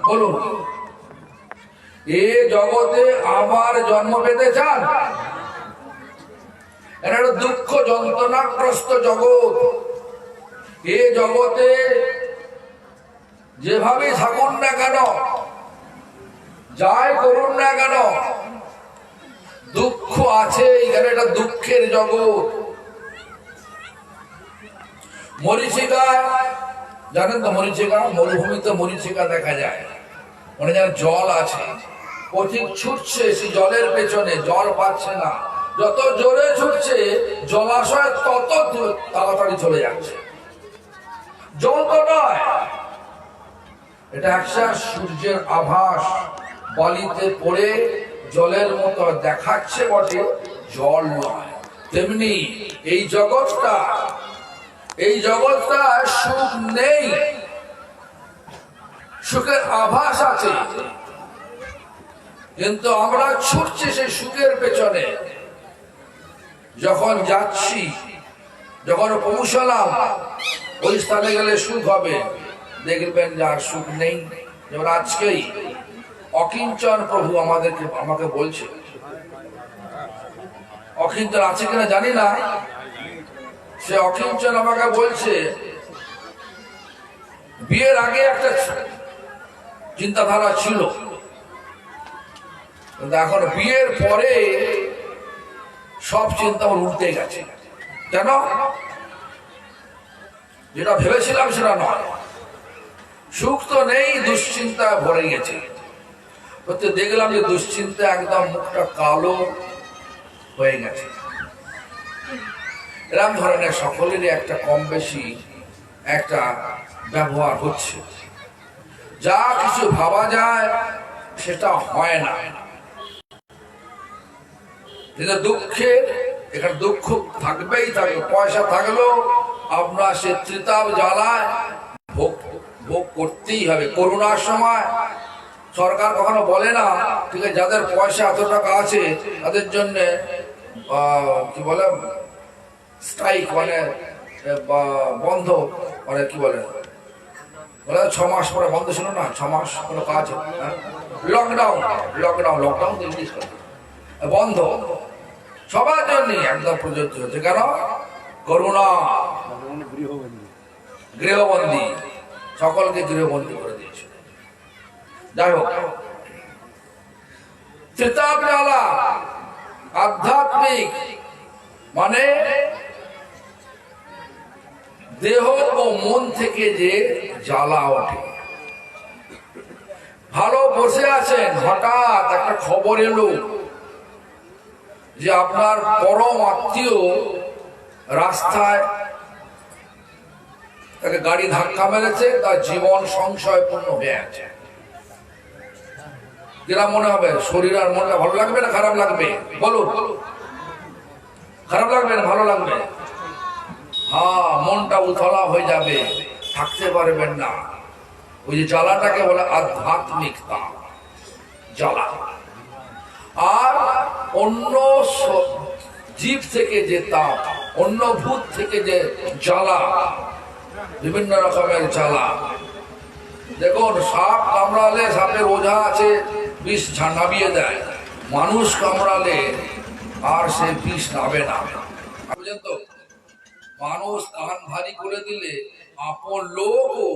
বলুন, এ জগতে আবার জন্ম পেতে চান? এটা দুঃখ যন্ত্রণাগ্রস্ত জগৎ। এ জগতে যেভাবে থাকুন না কেন, যাই করুন না কেন, দুঃখ আছে। এখানে এটা দুঃখের জগৎ। মরীচিকা জানেন তো? মরীচিকা, মরুভূমিতে মরীচিকা দেখা যায়। মানে যার জল আছে, পথিক ছুটছে সেই জলের পেছনে, জল পাচ্ছে না। যত জোরে ছুটছে জলাশয় তত তাড়াতাড়ি চলে যাচ্ছে। জল তো নয়, এটা একটা সূর্যের আভাস। বালিতে পড়ে জলের মতো দেখাচ্ছে বটে, জল নয়। তেমনি এই জগৎটা, এই জগৎটা সুখ নেই, সুখের আভাস আছে। কিন্তু আমরা ছুটছি সেই সুখের পেছনে। যখন যাচ্ছি, যখন পৌঁছলাম ওই স্থানে গেলে সুখ হবে, দেখবেন যে আর সুখ নেই। যেমন আজকেই অকিঞ্চন প্রভু আমাকে বলছে, অকিঞ্চন আছে কিনা জানি না, সে অকিঞ্চন আমাকে বলছে বিয়ের আগে একটা চিন্তাধারা ছিল, কিন্তু এখন বিয়ের পরে সব চিন্তা উল্টে গেছে। কেন? যেটা ভেবেছিলাম সেটা নয়। সুখ তো নেই, দুশ্চিন্তা ভরে গেছে। দেখলাম যে দুশ্চিন্তা একদম মুখটা কালো হয়ে গেছে। এরকম ধরনের সকলেরই একটা কম বেশি একটা ব্যবহার হচ্ছে। যা কিছু ভাবা যায় সেটা হয় না। যেটা দুঃখের, এখানে দুঃখ থাকবেই থাকবে। পয়সা থাকলেও আপনার সে ত্রিতাপ জ্বালায় ভোগ করতেই হবে। করোনার সময় সরকার কখনো বলে না, ঠিক আছে, যাদের পয়সা এত টাকা আছে তাদের জন্য কি বলে স্ট্রাইক, মানে বন্ধ, মানে কি বলে 6 মাস পরে বন্ধ ছিল না, 6 মাস কোনো কাজ, লকডাউন, লকডাউন, লকডাউন ইংলিশ বন্ধ সবার জন্য একদম প্রযোজ্য হচ্ছে। কেন? করোনা, গৃহবন্দী, সকলকে গৃহবন্দী করে দিয়েছে। যাই হোক, ত্রিতাপ জ্বালা আধ্যাত্মিক, মানে দেহ ও মন থেকে যে জ্বালা ওঠে। ভালো বসে আছেন, হঠাৎ একটা খবর এলো যে আপনার পরম আত্মীয় রাস্তায় তাকে গাড়ি ধাক্কা মেরেছে, তার জীবন সংশয়পূর্ণ হয়ে আছে। যেটা মনে হবে, শরীর আর মনটা ভালো লাগবে না খারাপ লাগবে? বলুন, খারাপ লাগবে না ভালো লাগবে? হ্যাঁ, মনটা উথলা হয়ে যাবে, থাকতে পারবেন না। ওই যে জ্বালাটাকে বলে আধ্যাত্মিকতা জ্বালা। আর অন্য জীব থেকে যে তাপ, অন্য ভূত থেকে যে জ্বালা, বিভিন্ন রকমের জ্বালা। দেখুন, সাপ কামড়ালে সাপের ওঝা আছে, বিষ নামিয়ে দেয়। মানুষ কামড়ালে আর সে বিষ নাবে না। বুঝলেন তো? মানুষ কান ভারী করে দিলে আপন লোকও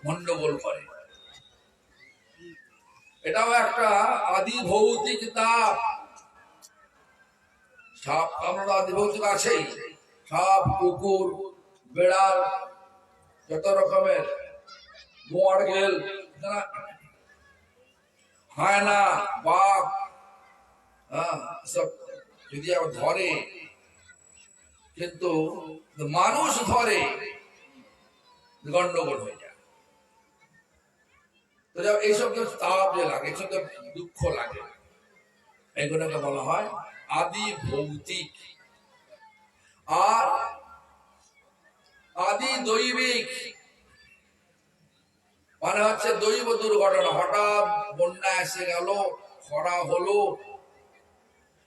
গন্ডগোল করে। এটাও একটা আদি ভৌতিক তাপ। সাপ কামড়া আদি ভৌতিক আছেই। সাপ, কুকুর, বেড়াল, যত রকমের গোয়ার গেল, হায়না, বাঘ, সব যদি ধরে, কিন্তু মানুষ ধরে গন্ডগোল হয়ে যায়। তো এইসব তাপ যে লাগে, এইসব দুঃখ লাগে, এগুলোকে বলা হয় আদি ভৌতিক। আর আদি দৈবিক মানে হচ্ছে দৈব দুর্ঘটনা। হঠাৎ বন্যা এসে গেল, খরা হলো,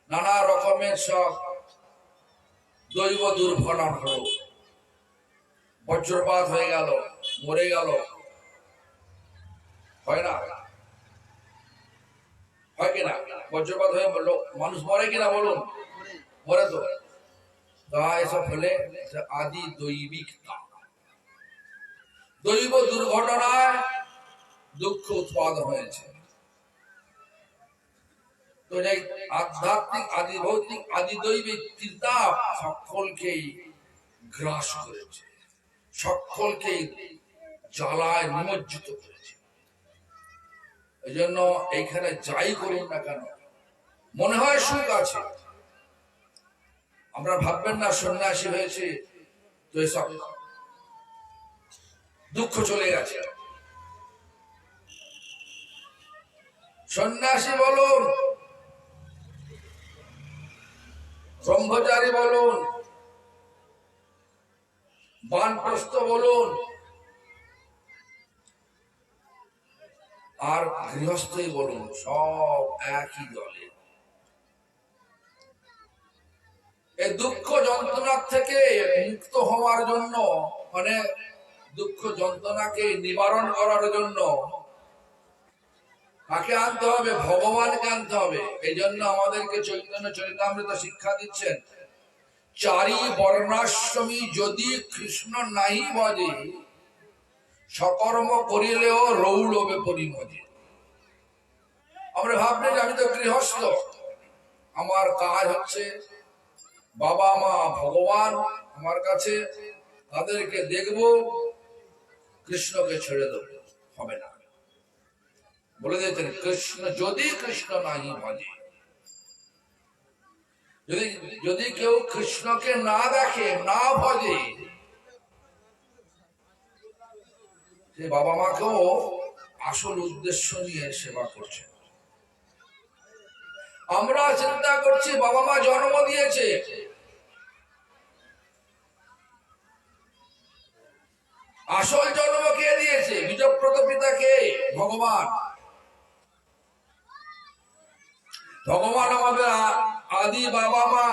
নানা রকমের সব দৈব দুর্ঘটনা হলো, বজ্রপাত হয়ে গেল, মরে গেল। হয় না? হয় কিনা? বজ্রপাত হয়ে বললো মানুষ মরে কিনা বলুন? মরে তো। তা এসব হলে আদি দৈবিকতা, দৈব দুর্ঘটনায় দুঃখ উৎপাদন হয়েছে। তো এই আধ্যাত্মিক আদি ভৌতিক আদি দৈবিক চিন্তা সকলকেই গ্রাস করেছে, সকলকেই জ্বালায় নিমজ্জিত করেছে। এই জন্য এইখানে যাই করুন না কেন মনে হয় সুখ আছে। আমরা ভাববেন না সন্ন্যাসী হয়েছে তো এসব দুঃখ চলে গেছে। সন্ন্যাসী বলুন, ব্রহ্মচারী বলুন, বানপ্রস্থ বলুন, আর গৃহস্থই বলুন, সব একই দলে। এই দুঃখ যন্ত্রণার থেকে মুক্ত হওয়ার জন্য, মানে দুঃখ যন্ত্রণাকে নিবারণ করার জন্য কাকে আনতে হবে? ভগবানকে আনতে হবে। এই জন্য আমাদেরকে চৈতন্য চরিতামৃত শিক্ষা দিচ্ছেন, চারি বর্ণাশ্রমী যদি কৃষ্ণ নাহি ভজে, সকর্ম করিলেও রৌলবে পরিমজে। আমরা ভাবলেন আমি তো গৃহস্থ, আমার কাজ হচ্ছে বাবা মা ভগবান আমার কাছে, তাদেরকে দেখব, কৃষ্ণকে ছেড়ে দেব, হবে না। বলে দিয়েছেন কৃষ্ণ যদি কৃষ্ণ নাহি ভজে, যদি কেউ কৃষ্ণকে না দেখে, না ভজে, সে বাবা মাকেও আসল উদ্দেশ্য নিয়ে সেবা করছে। আমরা চিন্তা করছি বাবা মা জন্ম দিয়েছে, আসল জন্ম কে দিয়েছে? বীজপ্রদ পিতা কে? ভগবান। ভগবান আমাদের আদি বাবা মা।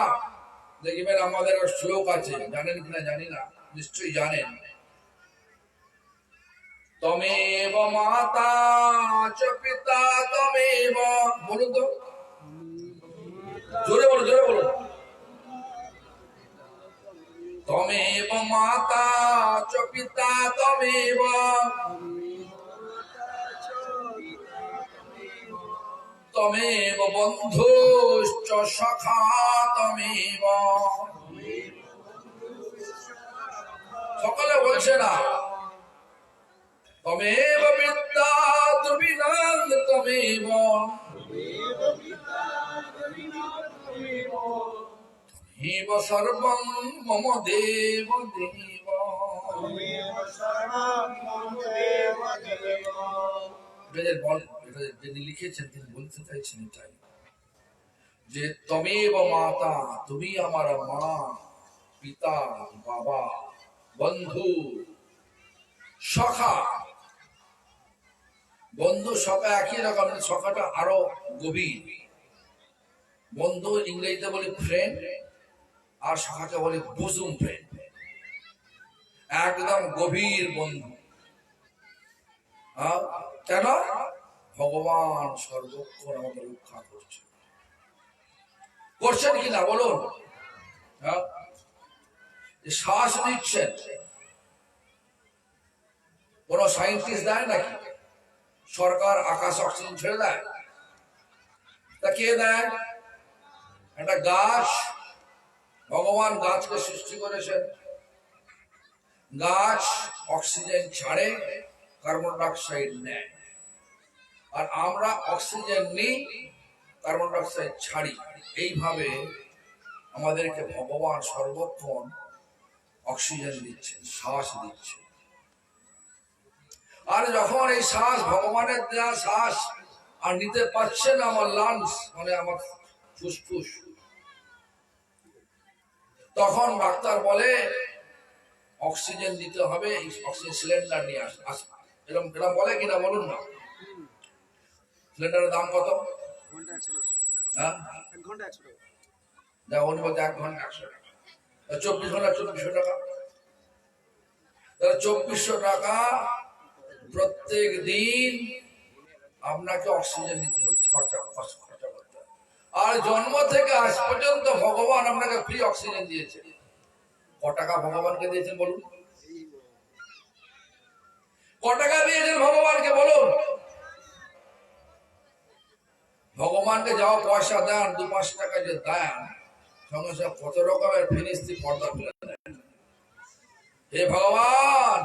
দেখবেন আমাদের শ্লোক আছে, জানেন কিনা জানি না, নিশ্চয়ই জানেন। তমেব মাতা চ পিতা তমেব, বলুন তো, জোরে বলুন, জোরে বলুন। তমেব মাতা চ পিতা তমেব, তমেব বন্ধুশ্চ সখা তমেব। সকলে বলছে না, তমেব বিদ্যা দ্রবিণাং তমেব, তমেব সর্বং মম দেব দেব। যিনি লিখেছেন তিনি বলতে চাইছেন এটাই, যে তমেব মাতা, তুমি আমার মা, পিতা বাবা, বন্ধু সখা। বন্ধু সখা একই রকম, সখাটা আরো গভীর। বন্ধু ইংরেজিতে বলি ফ্রেন্ড, আর সখাকে বলি বুজুম ফ্রেন্ড, একদম গভীর বন্ধু। কেন? ভগবান সর্বক্ষণ আমাদের রক্ষা করছে, করছেন কিনা বলুন? শ্বাস নিচ্ছেন, কোন সায়েন্টিস্ট দেয় নাকি? সরকার আকাশ অক্সিজেন ছেড়ে দেয়? তা কে দেয়? একটা গাছ, ভগবান গাছকে সৃষ্টি করেছেন, গাছ অক্সিজেন ছাড়ে, কার্বন ডাইঅক্সাইড নেয়, আর আমরা অক্সিজেন নিই, কার্বন ডাইঅক্সাইড ছাড়ি। এইভাবে আমাদেরকে ভগবান সর্বক্ষণ অক্সিজেন দিচ্ছেন, শ্বাস দিচ্ছেন। আর যখন এই শ্বাস, ভগবানের দেওয়া শ্বাস আর নিতে পারছে না আমার লাংস, মানে আমার ফুসফুস, তখন ডাক্তার বলে অক্সিজেন দিতে হবে, অক্সিজেন সিলিন্ডার নিয়ে আস। এরকম এরকম বলে কিনা বলুন না? সিলিন্ডারের দাম কত? হ্যাঁ, 1 ঘন্টা 100 টাকা। দেখো উনি বলতে 1 ঘন্টা 100 টাকা, 24 ঘন্টা 2400 টাকা। তাহলে 2400 টাকা প্রত্যেক দিন আপনাকে অক্সিজেন নিতে হচ্ছে, খরচা করতে হবে। আর জন্ম থেকে আজ পর্যন্ত ভগবান আপনাকে ফ্রি অক্সিজেন দিয়েছে। ক টাকা ভগবানকে দিয়েছেন বলুন? ক টাকা দিয়েছেন ভগবানকে বলুন? ভগবানকে যাওয়া পয়সা দেন, 2-5 টাকা যে দেন, সঙ্গে সঙ্গে কত রকমের ফিনিস্তি পর্দা খুলে দেন। হে ভগবান,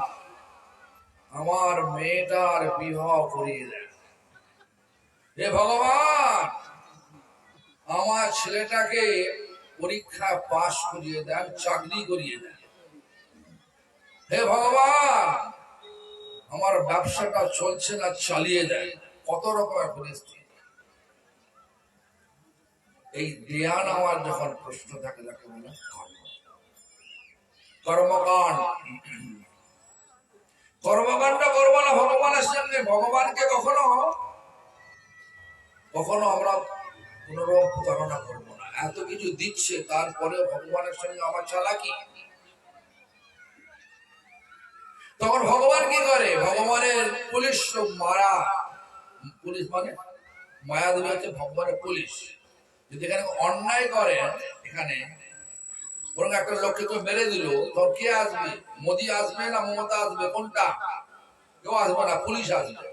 আমার মেয়েটার বিবাহ করিয়ে দেন। হে ভগবান, আমার ছেলেটাকে পরীক্ষা পাশ করিয়ে দেন, চাকরি করিয়ে দেন। হে ভগবান, আমার ব্যবসাটা চলছে না, চালিয়ে দেয়। কত রকমের পরিস্থিতি। এই দেয়া নেওয়ার যখন প্রশ্ন থাকে তাকে বলে কর্মকাণ্ড। কর্মকাণ্ড করবো না ভগবানের সঙ্গে। ভগবানকে কখনো কখনো আমরা কোনরকম প্রতারণা করবো না। এত কিছু দিচ্ছে, তারপরে ভগবানের সঙ্গে আমার চালাকি। তখন ভগবান কি করে? ভগবানের পুলিশ মারা, পুলিশ মানে মায়া দেবী হচ্ছে ভগবানের পুলিশ। যদি এখানে অন্যায় করে, এখানে বরং একটা লোককে কেউ মেরে দিল, তখন কে আসবে? মোদি আসবে না মমতা আসবে? কোনটা? কেউ আসবে না, পুলিশ আসবে।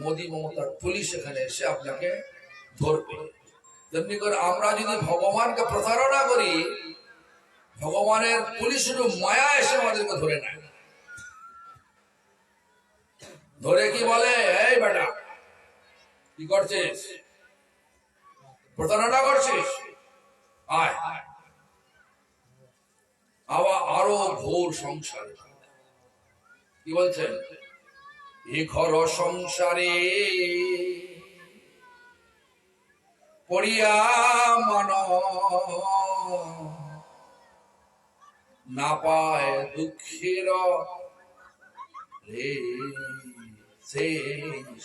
মোদি মমতা পুলিশ এখানে এসে আপনাকে ধরবে। তেমনি করে আমরা যদি ভগবানকে প্রতারণা করি, ভগবানের পুলিশ শুধু মায়া এসে আমাদেরকে ধরে নেয়। ধরে কি বলে, এই বেটা কি করছিস? প্রতারণা করছিস, আয়। আবার আরো ঘোর সংসার। কি বলছেন? এ ঘর সংসারে পড়িয়া মান না পায় দুঃখের রে শেষ।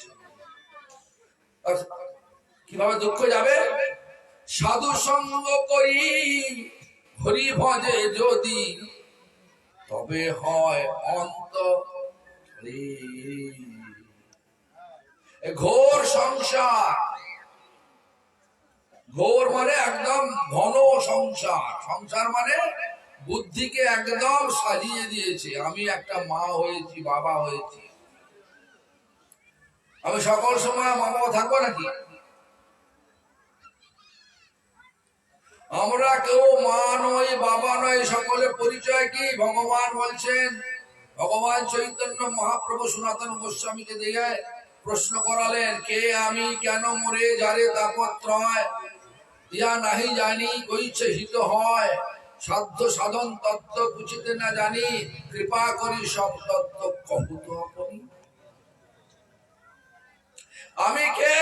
কিভাবে দুঃখ যাবে? সাধু সঙ্গ করি হরি ভজে যদি, তবে হয় অন্ত রে। ঘোর সংসার, ঘোর মানে একদম ঘন সংসার। সংসার মানে বুদ্ধিকে একদম সাজিয়ে দিয়েছে। আমি একটা মা হয়েছি, বাবা হয়েছি, আমি সকল সময় মা বাবা থাকবো নাকি? আমরা কেউ মা নই, বাবা নই। সকলের পরিচয় কি? ভগবান বলছেন, ভগবান চৈতন্য মহাপ্রভু সনাতন গোস্বামীকে দিয়ে প্রশ্ন করালেন, কে আমি, কেন মরে যারে তাপত্রয়, ইয়া নাহি জানি কইছে হিত হয়, সাধ্য সাধন তত্ত্ব বুঝিতে না জানি, কৃপা করি সব তত্ত্ব কহুত আপনি। আমি কে?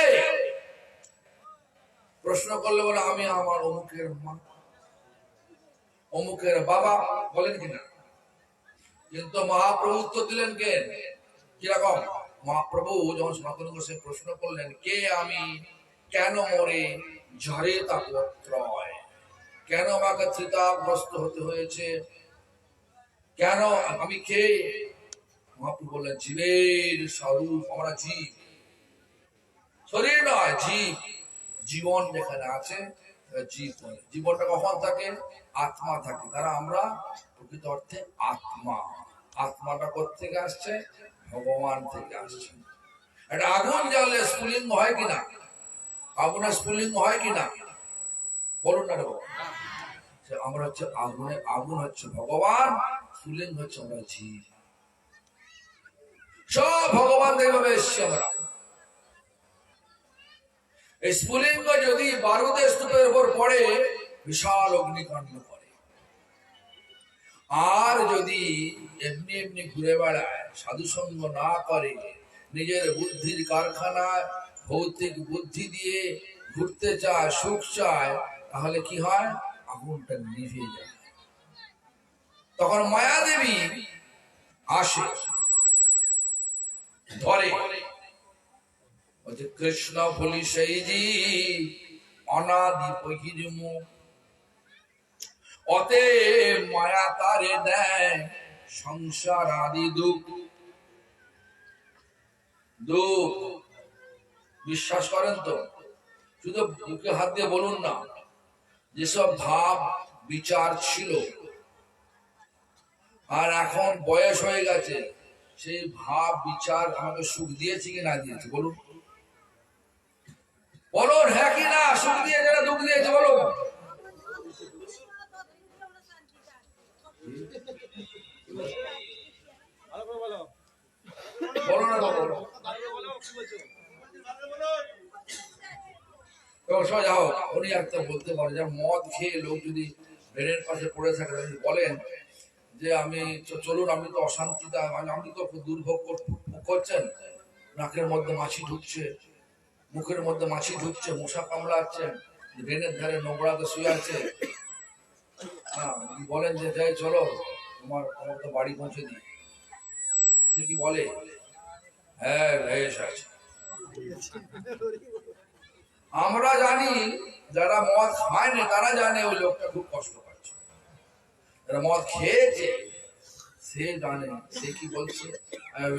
প্রশ্ন করলে বলে আমি আমার অমুকের মা, অমুকের বাবা, বলেন কিনা? কিন্তু মহাপ্রভু উত্তর দিলেন কে? কিরকম? মহাপ্রভু যখন সনাতন গোস্বামী প্রশ্ন করলেন, কে আমি, কেন মরে ঝরে তাপত্রয়, কেন আমাকে চিতাগ্রস্ত হতে হয়েছে, কেন আমি কে? মহাপ্রভু বললেন, জীবের স্বরূপ। আমরা জীব, শরীর নয়, জীব। জীবন যেখানে আছে জীব। জীবনটা কখন থাকে? আত্মা থাকে। তারা আমরা প্রকৃত অর্থে আত্মা। আত্মাটা কোথেকে আসছে? ভগবান থেকে আসছে। একটা আগুন জ্বাললে স্ফুলিঙ্গ হয় কিনা? আগুনের স্ফুলিঙ্গ হয় কিনা? বলুন না। আমরা হচ্ছে আগুনে, আগুন হচ্ছে ভগবান, স্ফুলিঙ্গ হচ্ছে আমরা জীব। সব ভগবান এইভাবে এসছি আমরা। এই স্ফুলিঙ্গ যদি বারুদের স্তূপের উপর পড়ে, বিশাল অগ্নিকাণ্ড করে। আর যদি এমনি এমনি ঘুরে বেড়ায়, সাধুসঙ্গ না করে, নিজের বুদ্ধির কারখানায় ভৌতিক বুদ্ধি দিয়ে ঘুরতে চায়, সুখ চায়, তাহলে কি হয়? আগুনটা নিভে যায়। তখন মায়া দেবী আসে, ধরে, কৃষ্ণ বলি সেই জি অনাদি বহির মুখ, অতে মায়া তারে দেয় সংসার আদি দুঃখ। দুঃখ বিশ্বাস করেন তো? শুধু বুকে হাত দিয়ে বলুন না, যেসব ভাব বিচার ছিল আর এখন বয়স হয়ে গেছে, সেই ভাব বিচার আমাকে সুখ দিয়েছে কি না দিয়েছে বলুন? বলুন হ্যাঁ কি না, সুখ দিয়েছে না দুঃখ দিয়েছে বলুন? বলো না বলো। যাও উনি একটা বলতে পারে যে মদ খেয়ে লোক যদি ব্রেনের পাশে পড়ে থাকে, বলেন যে আমি চলুন, আপনি তো অশান্তিটা আপনি তো দুর্ভোগ করছেন, নাকের মধ্যে মাছি ঢুকছে, মুখের মধ্যে মাছি ঢুকছে, মশা কামড়াচ্ছেন, ব্রেনের ধারে নোংরাতে শুয়ে আছে, হ্যাঁ বলেন যে যাই চলো তোমার আমার তো বাড়ি পৌঁছে দিই, সে কি বলে হ্যাঁ বেশ আছে। আমরা জানি যারা মদ খায় না তারা জানে ওই লোকটা খুব কষ্ট পাচ্ছে, যারা মদ খেয়েছে সে জানে সে কি বলছে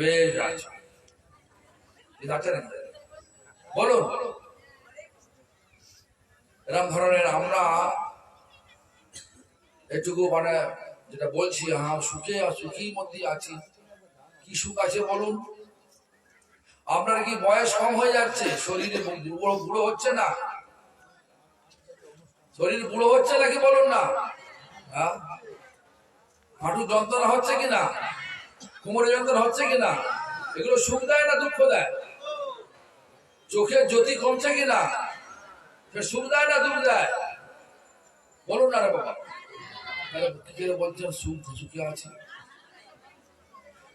বেশ আছে। বলুন এরকম ধরনের আমরা এটুকু মানে যেটা বলছি, হ্যাঁ সুখে সুখীর মধ্যে আছি, কি সুখ আছে বলুন? আপনার কি বয়স কম হয়ে যাচ্ছে, শরীরে বুড়ো হচ্ছে না? শরীর বুড়ো হচ্ছে নাকি বলুন না? হ্যাঁ হাঁটু যন্ত্রণা হচ্ছে কিনা, কোমরে যন্ত্রণা হচ্ছে কিনা, এগুলো সুখ দেয় না দুঃখ দেয়? চোখের জ্যোতি কমছে কিনা, সে সুখ দেয় না দুঃখ দেয় বলুন না রে বাবা? বলছেন সুখ সুখে আছে,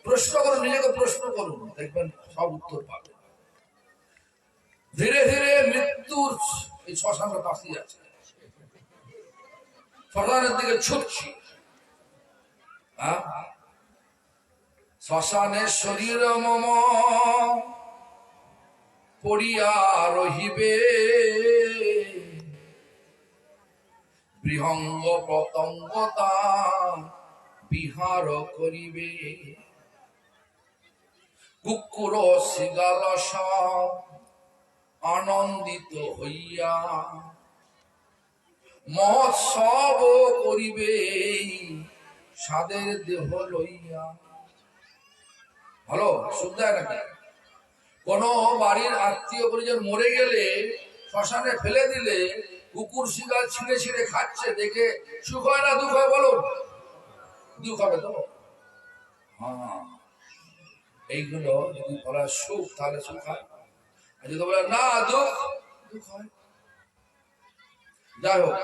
প্রশ্ন করুন, নিজেকে প্রশ্ন করুন, দেখবেন সব উত্তর পাবেন। ধীরে ধীরে মৃত্যুর এই শ্মশানের পাশে আছে, শ্মশানের দিকে ছুটছি। শ্মশানে শরীর মম পড়িয়া রহিবে, বৃহঙ্গ পতঙ্গতা বিহার করিবে, কুকুর শৃগাল সব আনন্দিত হইয়া মহোৎসব করিবে সাদের দেহ লইয়া। ভালো সুখ দেয় নাকি? কোন বাড়ির আত্মীয় পরিজন মরে গেলে শ্মশানে ফেলে দিলে কুকুর শিকার ছিঁড়ে ছিঁড়ে খাচ্ছে, দেখে সুখ হয় না দুঃখ হয় বলুন? দুঃখ হবে তো। হ্যাঁ এইগুলো যদি বলা সুখ তাহলে সুখ হয়, আর যদি বলে না দুঃখ, দুঃখ হয়। যাই হোক,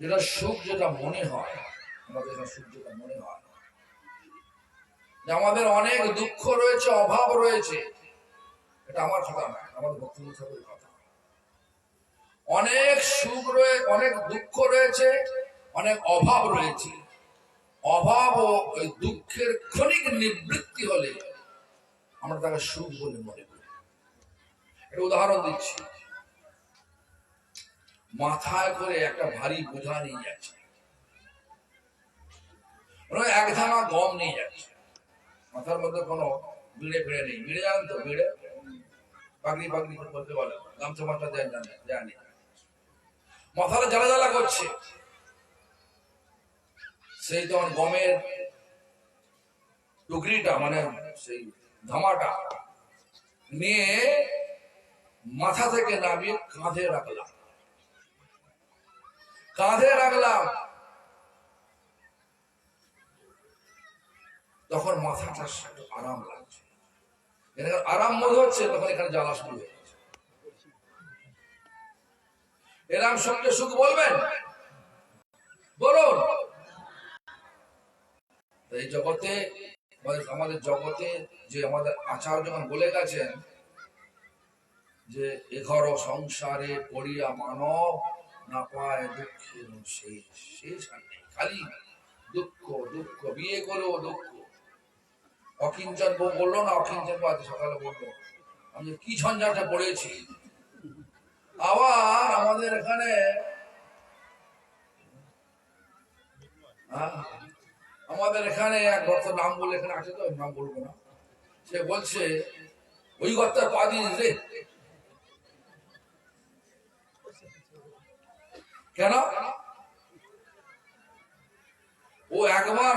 যেটা সুখ যেটা মনে হয় আমাদের, সুখ যেটা মনে হয় যে আমাদের অনেক দুঃখ রয়েছে, অভাব রয়েছে, এটা আমার কথা নয়, আমাদের ভক্তিমূল ঠাকুরের কথা। অনেক সুখ রয়েছে, অনেক দুঃখ রয়েছে, অনেক অভাব রয়েছে। অভাব ও ওই দুঃখের ক্ষণিক নিবৃত্তি হলে আমরা তাকে সুখ বলে মনে করি। একটা উদাহরণ দিচ্ছি, মাথায় করে একটা ভারী বোঝা নিয়ে যাচ্ছে, এক ধামা গম নিয়ে যাচ্ছে, মাথার মধ্যে কোনো বিড়ে ফিড়ে নেই। বিড়ে জানেন তো? বিড়ে পাগড়ি পাগড়ি বলতে বলে, গামছা মাথা জানি, মাথাটা জ্বালা জ্বালা করছে। সেই তখন গমের টুকরিটা মানে সেই ধামাটা নিয়ে মাথা থেকে নামিয়ে কাঁধে রাখলাম, কাঁধে রাখলাম, তখন মাথাটা আরাম লাগছে, আরাম মনে হচ্ছে, তখন এখানে জ্বালা শুরু হয়ে গেছে। এরাম সঙ্গে সুখ বলবেন বলুন? এই জগতে, আমাদের জগতে যে আমাদের আচার্য যখন বলে গেছেন যে এঘর সংসারে পড়িয়া মানব না পায় দুঃখের শেষ, শেষ আর নেই, খালি দুঃখ দুঃখ, বিয়ে করেও দুঃখ। অকিঞ্চন বউ বললো না, অকিঞ্চন আজ সকালে বললো আমি কি ঝঞ্ঝাটা পড়েছি। আবার আমাদের এখানে আমাদের এখানে এক ভক্ত, নাম বলে এখানে আছে তো, নাম বলবো না, সে বলছে ওই গর্তার পা দিস রে। কেন? ও একবার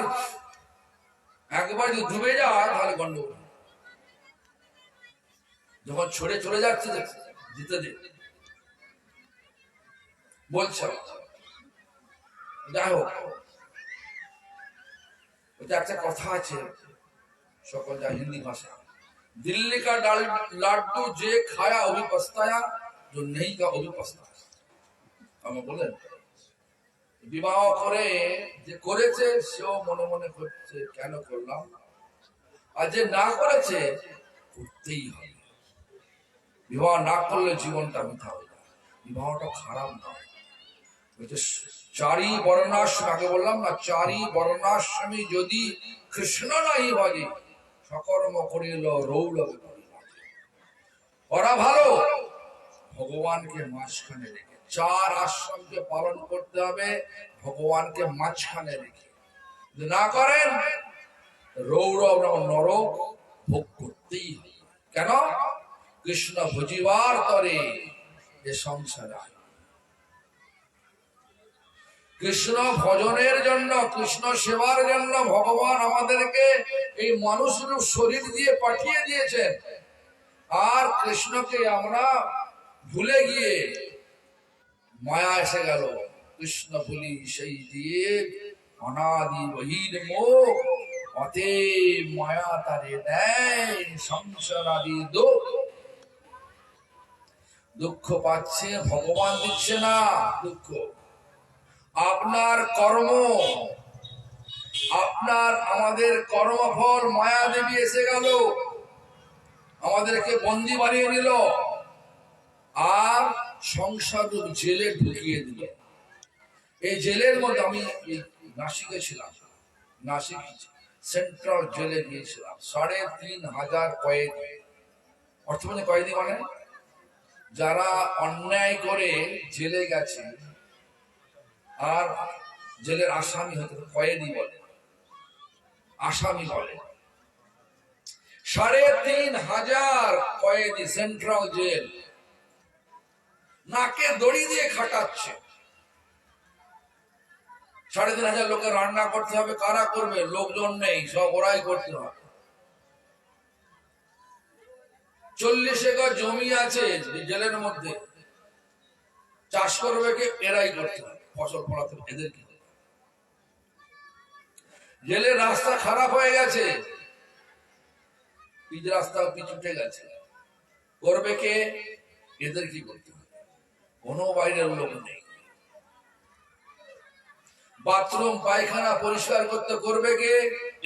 যদি ডুবে যায় তাহলে গন্ডগোল। যখন ছড়ে চলে যাচ্ছে যেতে দে বলছে। যাই হোক, ওটা একটা কথা আছে সকল যা হিন্দি ভাষা, दिल्ली का लाडू जे खाया वो भी पछताया, जो नहीं का वो भी पछताया। আমরা বলেন বিবাহ করে যে করেছে সেও মনে মনে করছে কেন করলাম, আর যে না করেছে করতেই হবে। বিবাহ না করলে জীবনটা বৃথা হয়ে যায়। বিবাহটা খারাপ নয়। চারি বর্ণাশ্রম, আগে বললাম না, চারি বর্ণাশ্রমী যদি কৃষ্ণ নাই ভাগে সকর্ম করিল রৌলভে ওরা ভালো। ভগবানকে মাঝখানে রেখে চার আশ্রমকে পালন করতে হবে, ভগবানকে মাঝখানে রেখে। যদি না করেন রৌরব নরক ভোগ করতেই হবে। কেন? কৃষ্ণ ভজিবার তরে এ সংসার। কৃষ্ণ ভজনের জন্য, কৃষ্ণ সেবার জন্য ভগবান আমাদেরকে এই মানুষের শরীর দিয়ে পাঠিয়ে দিয়েছেন। আর কৃষ্ণকে আমরা ভুলে গিয়ে মায়া এসে গেল। কৃষ্ণ ভুলি সেই দিয়ে অনাদি বহির মুখ, অতে মায়া তারে দেয় সংসার আদি দুঃখ পাচ্ছে, ভগবান দিচ্ছে না দুঃখ। আপনার কর্ম, আমাদের কর্মফল মায়া দেবী এসে গেল, আমাদেরকে বন্দী বানিয়ে নিল, আর সংসার জেলে ঢুকিয়ে দিল। এই জেলের মধ্যে আমি নাসিকে ছিলাম, নাসিক সেন্ট্রাল জেলে গিয়েছিলাম। ৩৫০০ কয়েদি। অর্থ মানে কয়েদি মানে যারা অন্যায় করে জেলে গেছে আর জেলের আসামি হতে কয়েদি বলে, আসামি বলে। ৩৫০০ কয়েদি সেন্ট্রাল জেল, নাকে দড়ি দিয়ে খাটাচ্ছে। ৩৫০০ লোকের রান্না করতে হবে, কারা করবে? লোকজন নেই, সব ওরাই করতে হবে। ৪০ একর জমি আছে জেলের মধ্যে, চাষ করবে কে? এরাই করতে হবে, ফসল ফলাতে এদেরকে। জেলের রাস্তা খারাপ হয়ে গেছে, পিচ রাস্তা পিছুটে গেছে, করবে কে? এদের কি করতে হবে, কোনো বাইরের লোক নেই। বাথরুম পায়খানা পরিষ্কার করতে করবে কে?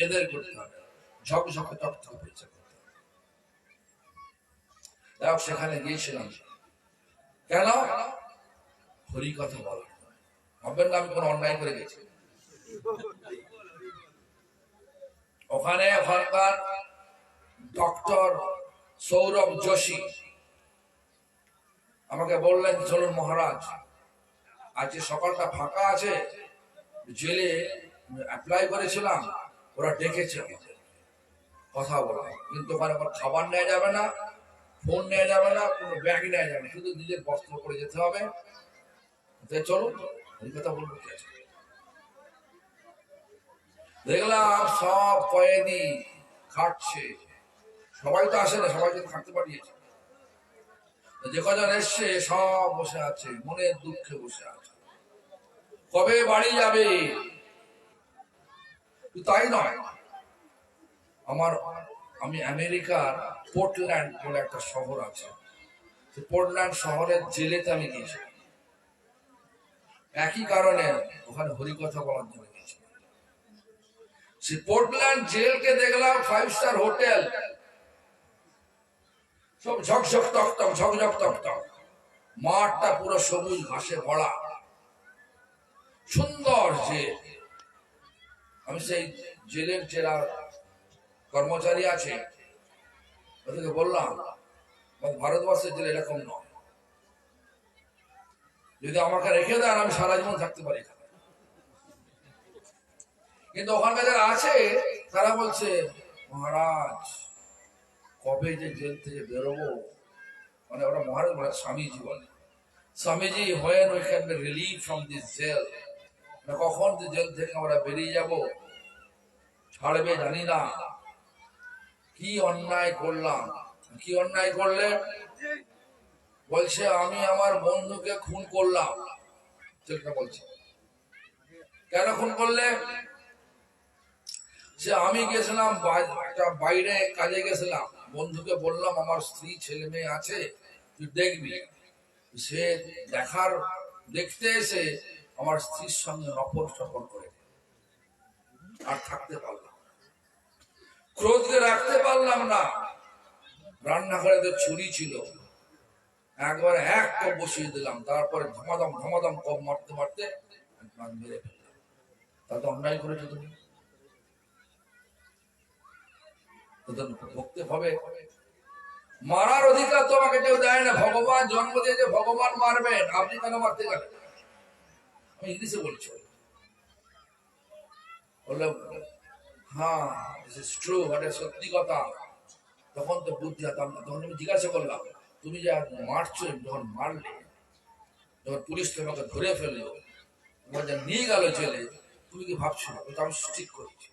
এদের করতে হবে, ঝকঝকে তক্ত পরিষ্কার করতে হবে। সেখানে গিয়েছিলাম কেন? হরি কথা বলার। ভাববেন না আমি কোন অন্যায় করে গেছি। ওখানে ওখানকার ডক্টর সৌরভ যোশী আমাকে বললেন, চলুন মহারাজ, আজকে সকালটা ফাঁকা আছে, জেলে অ্যাপ্লাই করেছিলাম, ওরা ডেকেছে কথা বলা, কিন্তু ওখানে খাবার নেওয়া যাবে না, ফোন নেওয়া যাবে না, কোনো ব্যাগ নেওয়া যাবে না, শুধু নিজের বস্ত্র করে যেতে হবে। চলো এই কথা বলবো কি আছে। দেখলাম সব কয়েদি খাটছে, সবাই তো আসে না, সবাই যদি খাটতে পারিয়েছে, যে কজন এসছে সব বসে আছে, মনের দুঃখে বসে আছে, কবে বাড়ি যাবে। তাই নয়, আমি আমেরিকার পোর্টল্যান্ড বলে একটা শহর আছে, পোর্টল্যান্ড শহরের জেলেতে আমি গিয়েছি, একই কারণে ওখানে হরিকথা বলার জন্য গেছি। সে পোর্টল্যান্ড জেলকে দেখলাম 5 স্টার হোটেল, সব ঝকঝক তকতক, ঝকঝক তকতক, মাঠটা পুরো সবুজ ঘাসে ভরা, সুন্দর জেল। আমি সেই জেলের জেলার কর্মচারী আছে, ওদেরকে বললাম ভারতবর্ষের জেল এরকম নয়, যদি আমাকে রেখে দেন আমি সারা জীবন থাকতে পারি। কিন্তু ওখানকার যারা আছে তারা বলছে, মহারাজ কবে যে জেল থেকে বেরোবো, মানে ওরা মহারাজ বলে, স্বামীজি বলে, Swamiji when we can be relieved from this jail, কখন যে জেল থেকে আমরা বেরিয়ে যাব, ছাড়বে জানি না। কি অন্যায় করলাম, কি অন্যায় করলে? বলছে আমি আমার বন্ধুকে খুন করলাম। যেটা বলছে, কেন খুন করলে? যে আমি গেছিলাম একটা বাইরে কাজে গেছিলাম, বন্ধুকে বললাম আমার স্ত্রী ছেলে মেয়ে আছে, তুই দেখবি। সে দেখতে এসে আমার স্ত্রীর সঙ্গে নপর সপর করে, আর থাকতে পারলাম, ক্রোধকে রাখতে পারলাম না। রান্নাঘরে তো ছুরি ছিল, একবার এক কপ বসিয়ে দিলাম, তারপরে ধমাধম ধমাধম কপ মারতে মারতে মেরে ফেললাম। তা তো অন্যায় করেছো তুমি, ভক্তি হবে। মারার অধিকার তোমাকে কেউ দেয় না। ভগবান জন্ম দিয়েছে, ভগবান মারবেন, আপনি কেন মারতে গেলেন? আমি ইংলিশে বলছি, বললাম হ্যাঁ দিস ইজ ট্রু, এটা সত্যি কথা। তখন তো বুদ্ধি হতাম না, তখন আমি জিজ্ঞাসা করলাম তুমি যে মারছো, যখন মারলে, যখন পুলিশ তোমাকে ধরে ফেললো, তোমার নিয়ে গেল জেলে, তুমি কি ভাবছো? আমি ঠিক করেছি।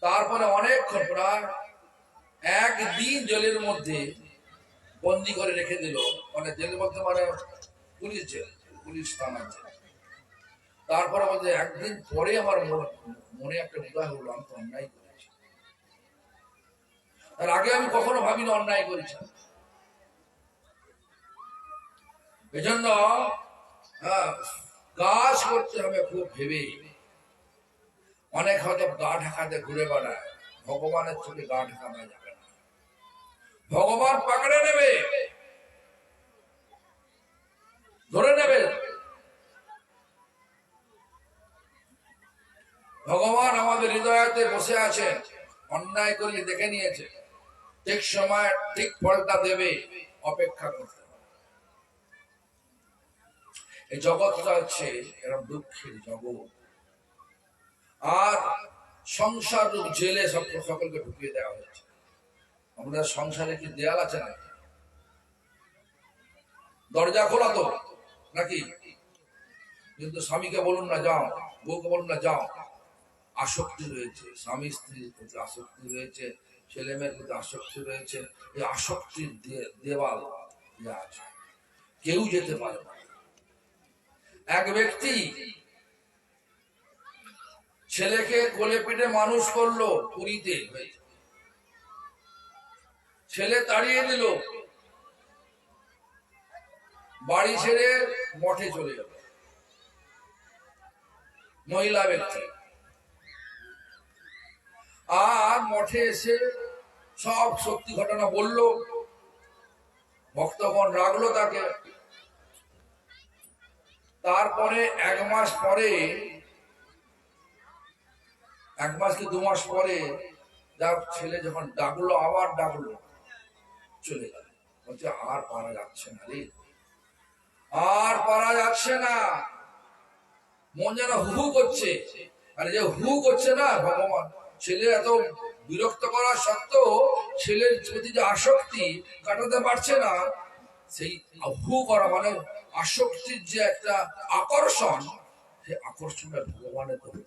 তারপরে অনেকক্ষণ, প্রায় একদিন জেলের মধ্যে বন্দি করে রেখে দিল, মানে জেলের মধ্যে, মানে পুলিশ জেল, পুলিশ থানার জেল। তারপরে বলছে একদিন পরে আমার মনে একটা হৃদয় হলো, আমি তো অন্যায় করেছি। তার আগে আমি কখনো ভাবিনি অন্যায় করেছি। এজন্য কাজ করতে হবে খুব ভেবে। অনেক হয়তো গা ঢাকাতে ঘুরে বেড়ায়, ভগবানের চোখে গা ঢাকানো যাবে না। ভগবান পাকড়ে নেবে, ধরে নেবে। ভগবান আমাদের হৃদয়তে বসে আছেন, অন্যায় করলে দেখে নিয়েছে, ঠিক সময় ঠিক ফলটা দেবে, অপেক্ষা করতে হবে। এই জগৎটা হচ্ছে এরকম দুঃখের জগৎ, আর সংসার রূপ জেলে সকলকে ঢুকিয়ে দেওয়া হয়েছে। আমাদের সংসারে কি দেয়াল আছে না? দরজা খোলা তো নাকি? কিন্তু স্বামীকে বলুন না যাও, বউকে বলুন না যাও, আসক্তি রয়েছে, স্বামী স্ত্রীর প্রতি আসক্তি রয়েছে, ছেলে মেয়ের প্রতি আসক্তি রয়েছে। এই আসক্তির দেওয়াল আছে, কেউ যেতে পারে না। এক ব্যক্তি ছেলেকে কোলে পিঠে মানুষ করলো, পুরীতে ছেলে তাড়িয়ে দিল, বাড়ি ছেড়ে মঠে চলে গেল। মহিলা ব্যক্তি আর মঠে এসে সব সত্যি ঘটনা বলল, ভক্তগণ রাখলো তাকে। তারপরে এক মাস কি 2 মাস পরে যার ছেলে যখন ডাকলো, আবার ডাকলো, চলে গেল। বলছে আর পারা যাচ্ছে না রে, আর পারা যাচ্ছে না। মন যেন হু করছে, আর যে হু করছে না, ভগবান ছেলে এত বিরক্ত করা সত্ত্বেও ছেলের প্রতি যে আসক্তি কাটাতে পারছে না, সেই হু করা মানে আসক্তির যে একটা আকর্ষণ, সেই আকর্ষণটা ভগবানের তৈরি।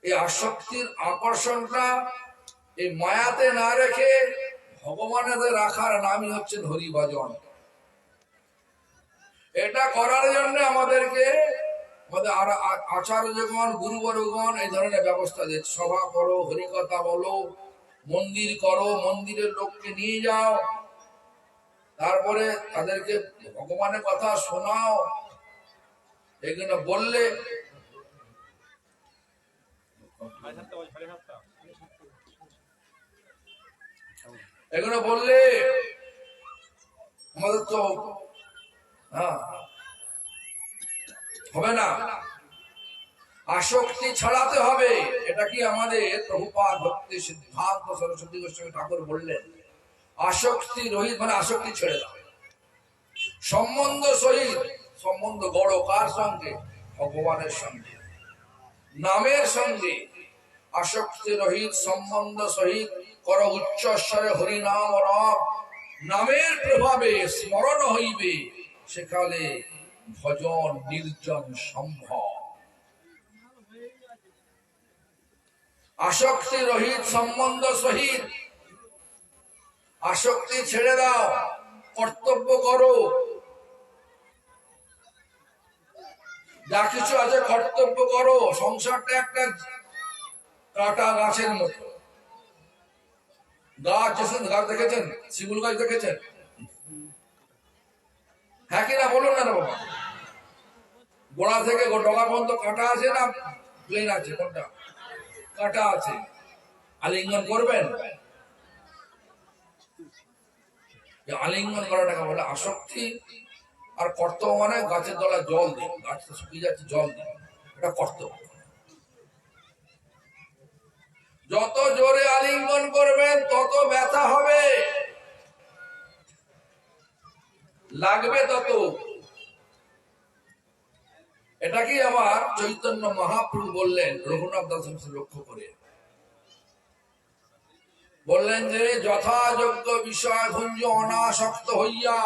এই আসক্তির আকর্ষণটা এই মায়াতে না রেখে ভগবানের রাখার নামই হচ্ছে হরি ভজন। এটা করার জন্য আমাদেরকে আমাদের আচার্যগণ, গুরুবরগণ এই ধরনের ব্যবস্থা দিচ্ছে। সভা করো, হরিকথা বলো, মন্দির করো, মন্দিরের লোককে নিয়ে যাও, তারপরে তাদেরকে ভগবানের কথা শোনাও। এগুলো বললে আমাদের তো হবে না। আসক্তি ছড়াতে হবে। এটা কি আমাদের প্রভুপাদ ভক্তি সিদ্ধান্ত সরস্বতী গোস্বামী ঠাকুর বললেন, আসক্তি রহিত মানে আসক্তি ছেড়ে দাও। সম্বন্ধ সহিত, সম্বন্ধ গড় কার সঙ্গে? ভগবানের সঙ্গে, নামের সঙ্গে। আসক্তি রহিত, সম্বন্ধ সহিত কর উচ্চস্বরে হরিনাম রব, নামের প্রভাবে স্মরণ হইবে সেকালে ভজন নির্জন সম্ভব। আসক্তি রহিত সম্বন্ধ সহিত, আসক্তি ছেড়ে দাও, কর্তব্য করো, যা কিছু আছে কর্তব্য করো। সংসারটা একটা কাটা গাছের মতো। গাছ গাছ দেখেছেন? শিমুল গাছ দেখেছেন? হ্যাঁ কিনা বলুন না বাবা। গোড়া থেকে ডগা পর্যন্ত কাটা আছে না প্লেন আছে? কোনটা? কাটা আছে। আলিঙ্গন করবেন? আলিঙ্গন করাটাকে বলে আসক্তি। আর কর্তব্য মানে গাছের তলায় জল দিন, গাছটা শুকিয়ে যাচ্ছে জল দিন, এটা কর্তব্য। যত জোরে আলিঙ্গন করবেন তত ব্যথা হবে, লাগবে তত। এটা কি আবার চৈতন্য মহাপ্রভু বললেন রঘুনাথ দাস লক্ষ্য করে, বললেন যে যথাযোগ্য বিষয় ভুঞ্জ অনাসক্ত হইয়া,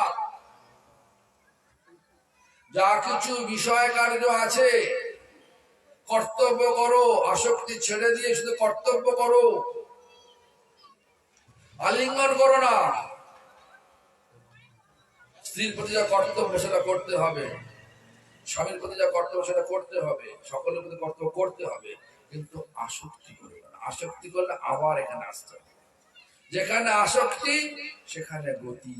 যা কিছু বিষয় কার্য আছে কর্তব্য করো, আসক্তি ছেড়ে দিয়ে শুধু কর্তব্য করো, আলিঙ্গন করো না। স্ত্রীর প্রতি যা কর্তব্য সেটা করতে হবে, স্বামীর প্রতি যা কর্তব্য সেটা করতে হবে, সকলের প্রতি কর্তব্য করতে হবে, কিন্তু আসক্তি করবে না। আসক্তি করলে আবার এখানে আসতে হবে। যেখানে আসক্তি সেখানে গতি।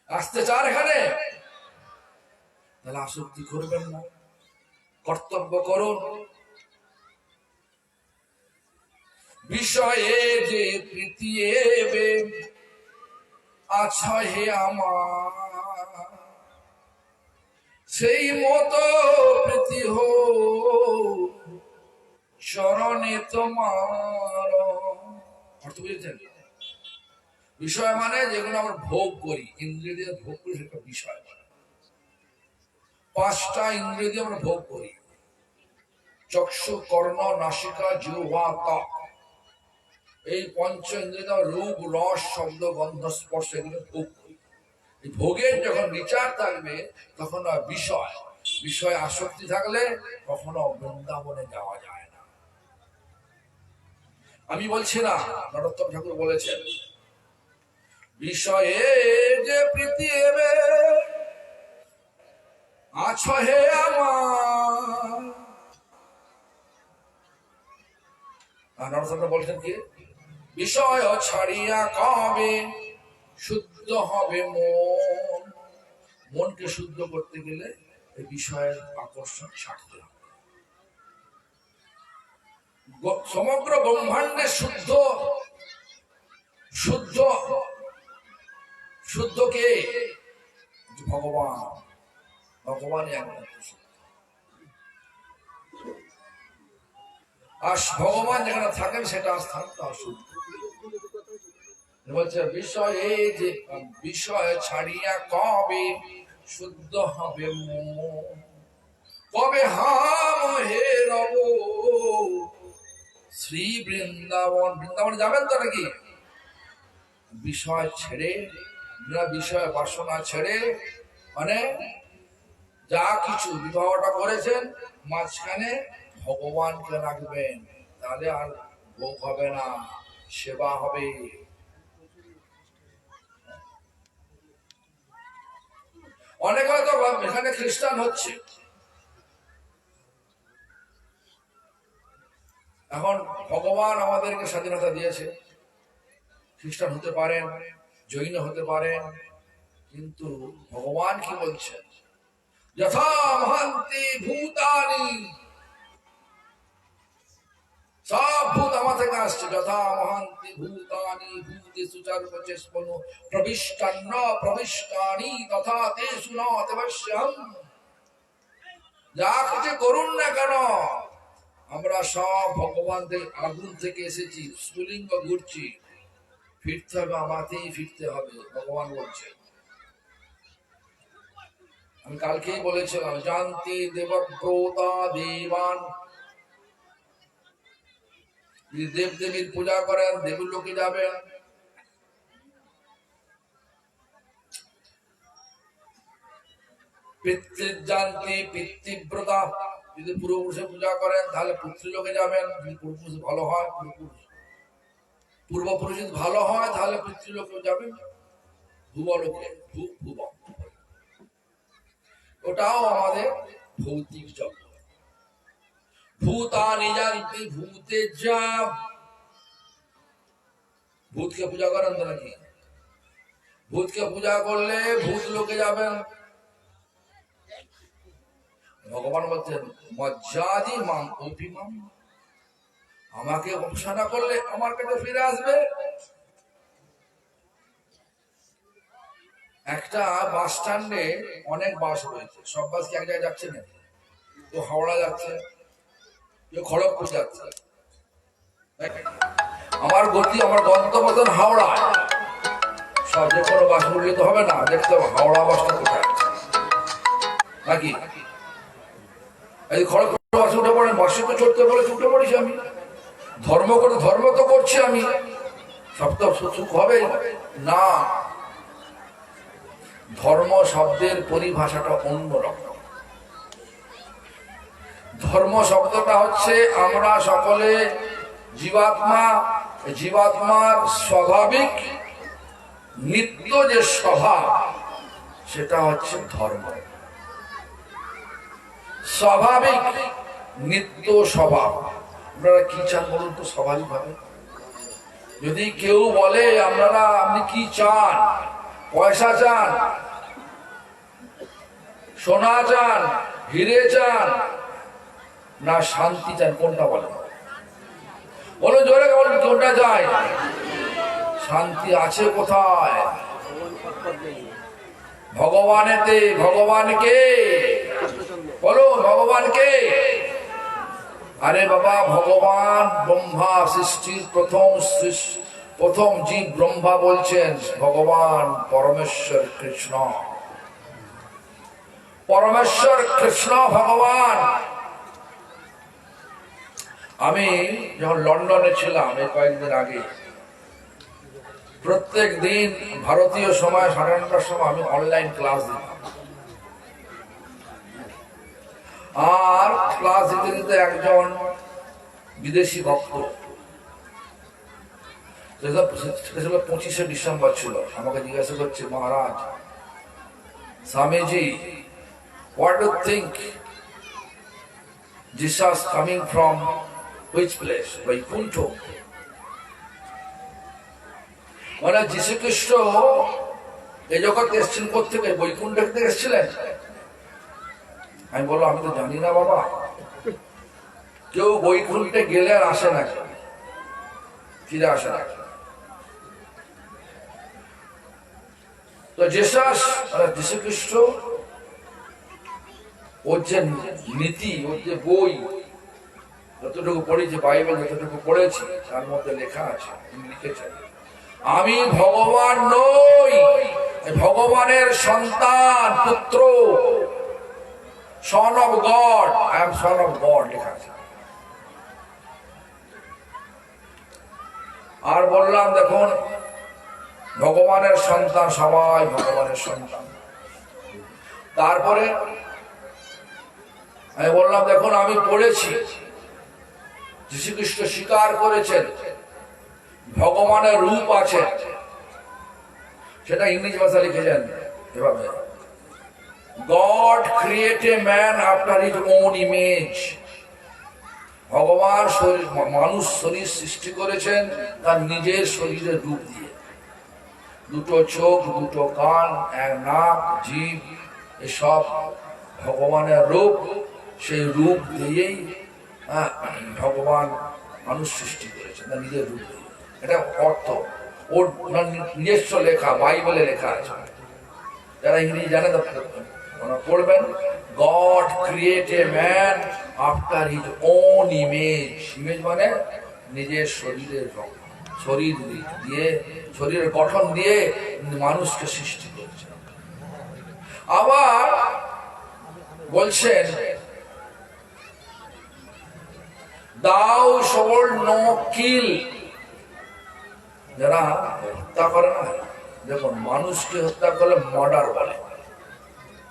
আসতে চান এখানে, তাহলে আসক্তি করবেন না, কর্তব্য করুন। বিষয়ে যে প্রীতি এবে আচ্ছা হে আমার, সেই মতো প্রীতি হো চরণে তোমার। অর্থ বুঝেছেন? বিষয় মানে যেগুলো আমরা ভোগ করি, ইন্দ্রিয় দিয়ে ভোগ করি, সেটা বিষয় মানে। পাঁচটা ইন্দ্রিয় দিয়ে আমরা ভোগ করি, চক্ষু, কর্ণ, নাসিকা, জিহ্বা, ত্বক। এই পঞ্চ ইন্দ্রিয় রূপ, রস, শব্দ, গন্ধ, স্পর্শ, এগুলো ভোগ করি। এই ভোগের যখন বিচার থাকবে তখন বিষয়, বিষয়ে আসক্তি থাকলে কখনো বৃন্দাবনে যাওয়া যায় না। আমি বলছি না, নরোত্তম ঠাকুর বলেছেন, বিষয়ে যে প্রীতি এবে আছো হে আমার। নরোত্তম বলছেন কি, বিষয় ছাড়িয়া কবে শুদ্ধ হবে মন। মনকে শুদ্ধ করতে গেলে এই বিষয়ের আকর্ষণ ছাড়তে হবে। সমগ্র ব্রহ্মাণ্ডে শুদ্ধ শুদ্ধ শুদ্ধ কে? ভগবান। ভগবানই একমাত্র শুদ্ধ। আর ভগবান যেখানে থাকেন সেটা স্থানটা অশুদ্ধ। বলছে বিষয়ে যে বিষয় ছাড়িয়া কবে শুদ্ধ হবে মন, কবে হাম হে রব শ্রী বৃন্দাবন। বৃন্দাবন যাবেন তো নাকি? বিষয় ছেড়ে, বিষয় বাসনা ছেড়ে, মানে যা কিছু বিবাহটা করেছেন মাঝখানে ভগবানকে রাখবেন, তাহলে আর ভোগ হবে না, সেবা হবে। অনেক হয়তো এখানে খ্রিস্টান হচ্ছে, এখন ভগবান আমাদেরকে স্বাধীনতা দিয়েছে, খ্রিস্টান হতে পারেন, জৈন হতে পারেন, কিন্তু ভগবান কি বলছেন, যথা মহান্তি ভূতানি, সব ভূত আমার থেকে আসছে, যথা মহান্তি ভূতানি ভূতেষু সর্বচেষ্পনো প্রবিষ্টান্ন প্রবিষ্টানি তথা তেষু ন দেবস্যহম। যা কিছু করুন না কেন, আমরা সব ভগবান আগুন থেকে এসেছি, স্ফুলিঙ্গ ঘুরছি, ফিরতে হবে, আমাকেই ফিরতে হবে, ভগবান বলছেন। আমি কালকেই বলেছিলাম, জানতি দেবব্রতা দেবান যদি দেব দেবীর পূজা করেন দেবীর লোকে যাবেন। পিতৃযান্তি পিতৃব্রতা, যদি পূর্বপুরুষের পূজা করেন তাহলে পিতৃলোকে যাবেন। যদি পূর্বপুরুষ ভালো হয়, পূর্বপুরুষ যদি ভালো হয় তাহলে পিতৃলোকে যাবেন, ভুবলোকে, ভুবন। ওটাও আমাদের ভৌতিক জগৎ। ভূতানি জানতি ভূতেজ্জা, ভূতকে পূজা করেন তো নাকি? ভূতকে পূজা করলে ভূত লোকে যাবেন। ভগবান বলছেন মজ্জাদি মাম অভিমাম, আমাকে উপাসনা করলে আমার কাছে ফিরে আসবে। একটা বাস স্ট্যান্ডে অনেক বাস রয়েছে, সব বাস কি এক জায়গায় যাচ্ছে না? তো হাওড়া যাচ্ছে, কেউ খড়গপুর যাচ্ছে। আমার গতি, আমার গন্তব্য হাওড়া। সব যে কোনো বাস উঠলে তো হবে না, দেখতে হবে হাওড়া বাসটা কোথায় নাকি। এই খড়গপুর বাসে উঠে পড়েন, বাসে তো চড়তে বলে উঠে পড়িস আমি। ধর্ম করে ধর্ম তো করছি আমি, সব তো সুখ হবে না। ধর্ম শব্দের পরিভাষাটা অন্যরকম। ধর্ম শব্দটা হচ্ছে আমরা সকলে জীবাত্মা, জীবাত্মার স্বাভাবিক নিত্য যে স্বভাব সেটা হচ্ছে ধর্ম। স্বাভাবিক নিত্য স্বভাব, আপনারা কি চান বলুন তো? স্বাভাবিক ভাবে যদি কেউ বলে আপনারা, আপনি কি চান? পয়সা চান, সোনা চান, হিরে চান, না শান্তি চান? কোনটা বলেন? বলো জোরে, বলুন কোনটা চাই? শান্তি আছে কোথায়? ভগবানেতে। ভগবানকে বলো, ভগবানকে। আরে বাবা, ভগবান ব্রহ্মা সৃষ্টির প্রথম জীব ব্রহ্মা বলছেন ভগবান পরমেশ্বর কৃষ্ণ। পরমেশ্বর কৃষ্ণ ভগবান। আমি যখন লন্ডনে ছিলাম এই কয়েকদিন আগে, প্রত্যেক দিন ভারতীয় সময় 9:30টার সময় আমি অনলাইন ক্লাস দিতাম। আর ক্লাস দিতে দিতে একজন বিদেশি ভক্ত, 25শে ডিসেম্বর ছিল, আমাকে জিজ্ঞাসা করছে, মহারাজ, Swamiji, what do you think Jesus coming from which place? Vaikuntha? মানে যীশু খ্রিস্ট এই জগতে এসেছেন কোথেকে? বৈকুণ্ঠ থেকে এসেছিলেন? আমি বললাম, আমি তো জানি না বাবা, কেউ বৈকুণ্ঠে গেলে আর আসে না, ফিরে আসে না। তো যীশু খ্রিস্ট, ওর যে নীতি, ওর যে বই, যতটুকু পড়েছি, বাইবেল যতটুকু পড়েছি, তার মধ্যে লেখা আছে, লিখেছেন, আমি ভগবান নই, ভগবানের সন্তান, পুত্র, son of God, I am son of God লেখা আছে। আর বললাম, দেখুন, ভগবানের সন্তান, সবাই ভগবানের সন্তান। তারপরে আমি বললাম, দেখুন, আমি পড়েছি, যীশু খ্রিস্ট স্বীকার করেছেন ভগবানের রূপ আছে, সেটা ইংরেজি ভাষা লিখেছেন এভাবে, God created man after his own image. ভগবান মানুষ শরীর সৃষ্টি করেছেন তার নিজের শরীরের রূপ দিয়ে, দুটো চোখ, দুটো কান, এক নাক, জিভ, এসব ভগবানের রূপ। সেই রূপ দিয়েই ভগবান মানুষ সৃষ্টি করেছেন তার নিজের রূপ দিয়ে। এটা অর্থ ওর নিজস্ব লেখা, বাইবেলে লেখা আছে, যারা ইংরেজি জানে তারা পড়বেন। God created man after his own image. Image মানে নিজের শরীরের রূপ, শরীর দিয়ে, শরীরের গঠন দিয়ে মানুষকে সৃষ্টি করেছেন। আবার বলছেন দাও সোল নো কিল, যারা হত্যা করে না, দেখুন মানুষকে হত্যা করলে মার্ডার বলে।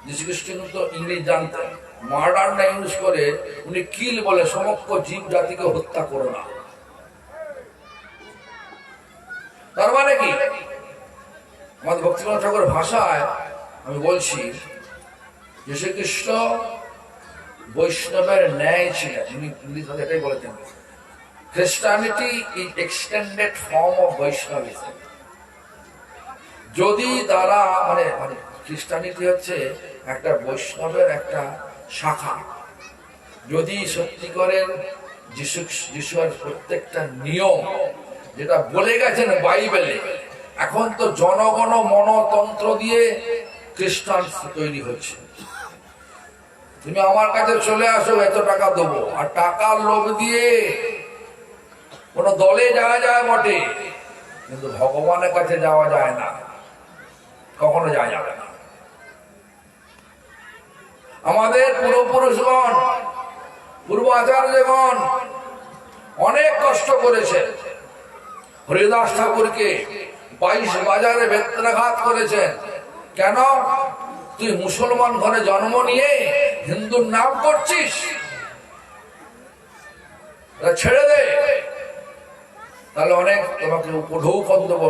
যীশু খ্রিস্ট কিন্তু ইংলিশ জানতেন, মার্ডার না ইউজ করে উনি কিল বলে, সমগ্র জীব জাতিকে হত্যা করো না। তার মানে কি, আমাদের ভক্তিবিনোদ ঠাকুরের ভাষায় আমি বলছি, যীশু খ্রিস্ট বৈষ্ণবের ন্যায় ছিলেন। উনি ইংলিশ ভাষায় এটাই বলেছেন, Christianity is extended form of Vaishnavism. যদি তারা মানে খ্রিস্টানিটি হচ্ছে একটা বৈষ্ণবের একটা শাখা। যদি সত্যিকারের যিশুর প্রত্যেকটা নিয়ম যেটা বলে গেছেন বাইবেলে, এখন তো জনগণ মনতন্ত্র দিয়ে খ্রিস্টান তৈরি হচ্ছে। তুমি আমার কাছে চলে আসো, এত টাকা দেবো, আর টাকার লোভ দিয়ে কোন দলে যাওয়া যায় বটে, কিন্তু ভগবানের কাছে যাওয়া যায় না, কখনো যাওয়া যাবে না। আমাদের পূর্বপুরুষগণ, পূর্ব আচার্যগণ অনেক কষ্ট করেছেন। হরিদাস ঠাকুরকে 22 বাজারে বেত্রাঘাত করেছেন। কেন? তুই মুসলমান ঘরে জন্ম নিয়ে হিন্দুর নাম করছিস, ছেড়ে দে, তাহলে অনেক তোমাকে উপঢৌকন দেবো,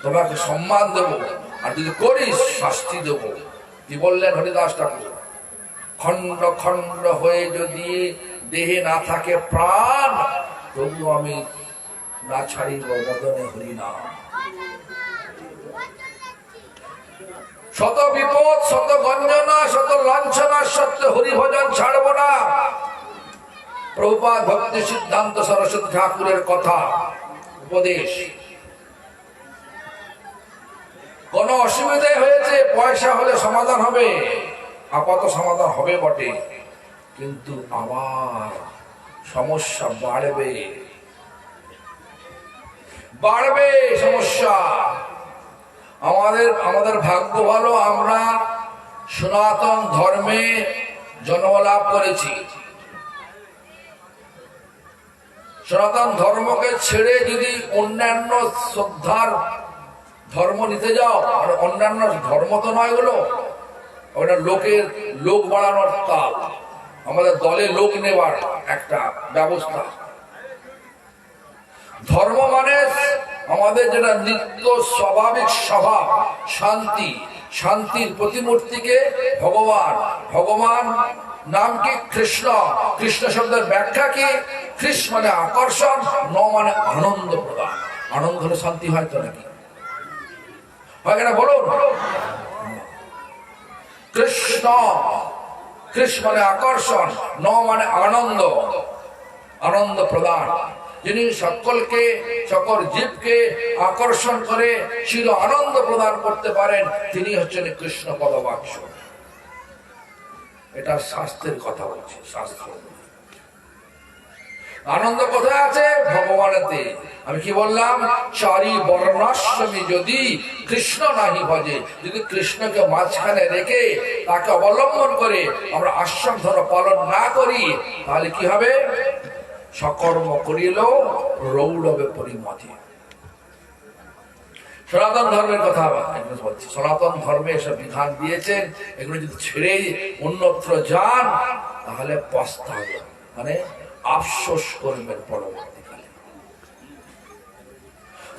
তোমাকে সম্মান দেবো, আর যদি করিস শাস্তি দেবো। কি বললেন হরিদাস ঠাকুর? খণ্ড খণ্ড হয়ে যদি দেহে না থাকে প্রাণ, তবু আমি না ছাড়িব বদনে হরিনাম। শত বিপদ, শত গঞ্জনা, শত লাঞ্ছনা সত্ত্বে হরিভজন ছাড়ব না। প্রভুপাদ ভক্তি সিদ্ধান্ত সরস্বতী ঠাকুরের কথা, উপদেশ। কোন অসুবিধা হয়েছে, পয়সা হলে সমাধান হবে, আপাত সমাধান হবে বটে, কিন্তু আবার সমস্যা বাড়বে, বাড়বে সমস্যা। আমাদের ভাগ্য ভালো, আমরা সনাতন ধর্মে জন্ম লাভ করেছি। সনাতন ধর্মকে ছেড়ে যদি অন্যান্য শ্রদ্ধার ধর্ম নিতে যাও, আর অন্যান্য ধর্ম তো নয়, গুলো ওটা লোক বাড়ানোর তাল, আমাদের দলে লোক নেবার একটা ব্যবস্থা। ধর্ম মানে আমাদের যেটা নিত্য স্বাভাবিক স্বভাব, শান্তি, শান্তির প্রতিমূর্তিকে ভগবান, ভগবান নাম কি? কৃষ্ণ। কৃষ্ণ শব্দের ব্যাখ্যা কি? কৃষ্ণ মানে আকর্ষণ, ন মানে আনন্দ প্রদান। আনন্দ হলে শান্তি হয় তো নাকি? হয় না বলুন? কৃষ্ণ, কৃষ্ণ মানে আকর্ষণ, ন মানে আনন্দ, আনন্দ প্রদান। যিনি সকলকে, সকল জীবকে আকর্ষণ করে চির আনন্দ প্রদান করতে পারেন, তিনি হচ্ছেন কৃষ্ণ পদবাক্য। এটা শাস্ত্রের কথা বলছি, শাস্ত্র। আনন্দ কোথায় আছে? ভগবানেতে। আমি কি বললাম? চারি বর্ণাশ্রমী যদি কৃষ্ণ নাহি ভজে, যদি কৃষ্ণকে মাঝখানে রেখে তাকে অবলম্বন করে আমরা আশ্রম ধর্ম পালন না করি, তাহলে কি হবে? সকর্ম করিলেও রৌরবে পরিমতি। সনাতন ধর্মের কথা বলছি, সনাতন ধর্মে এসব বিধান দিয়েছেন, এগুলো যদি ছেড়ে অন্যত্র যান তাহলে পস্তাবে, মানে আফসোস করবেন পরবর্তীকালে।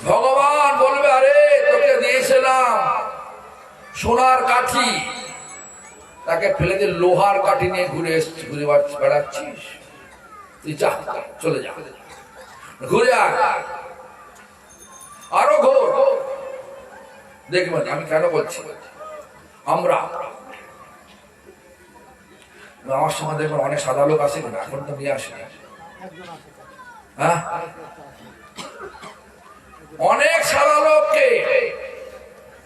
ভগবান বলবে, আরে তোকে দিয়েছিলাম সোনার কাঠি, তাকে ফেলে দিয়ে লোহার কাঠি নিয়ে ঘুরে বেড়াচ্ছিস, তুই যা, চলে যা, ঘুরে আরো ঘোর। দেখবেন আমি কেন বলছি, আমরা আমার সময় দেখবেন অনেক সাদা লোক আসে কিনা, এখন তো নিয়ে আসে, হ্যাঁ, অনেক সাদা লোককে,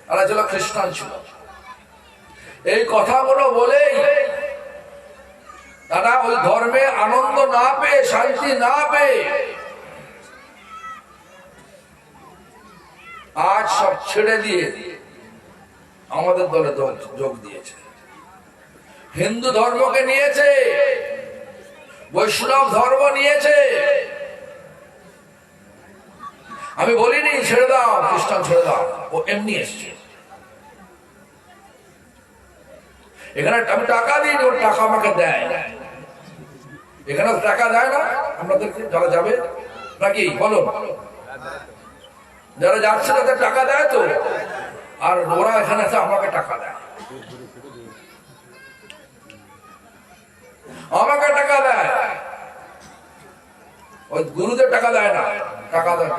তারা ছিল খ্রিস্টান ছিল। এই কথাগুলো বলেই তারা ওই ধর্মে আনন্দ না পেয়ে, শান্তি না পেয়ে আজ সব ছেড়ে দিয়ে আমাদের দলে যোগ দিয়েছে, হিন্দু ধর্মকে নিয়েছে। বৈষ্ণব ধর্ম নিয়েছে। আমি বলিনি ছেড়ে দাও, খ্রিস্টান ছেড়ে দাও, ও এমনি এসছে। এখানে আমি টাকা দিই, ওর টাকা আমাকে দেয়। এখানে টাকা দেয় না আপনাদেরকে যারা যাবে নাকি বলো? যারা যাচ্ছে তাদের টাকা দেয় তো, আর ওরা এখানে এসে আমাকে টাকা দেয়, আমাকে টাকা দেয়। ওই গুরুদের টাকা দেয় না, টাকা দেয়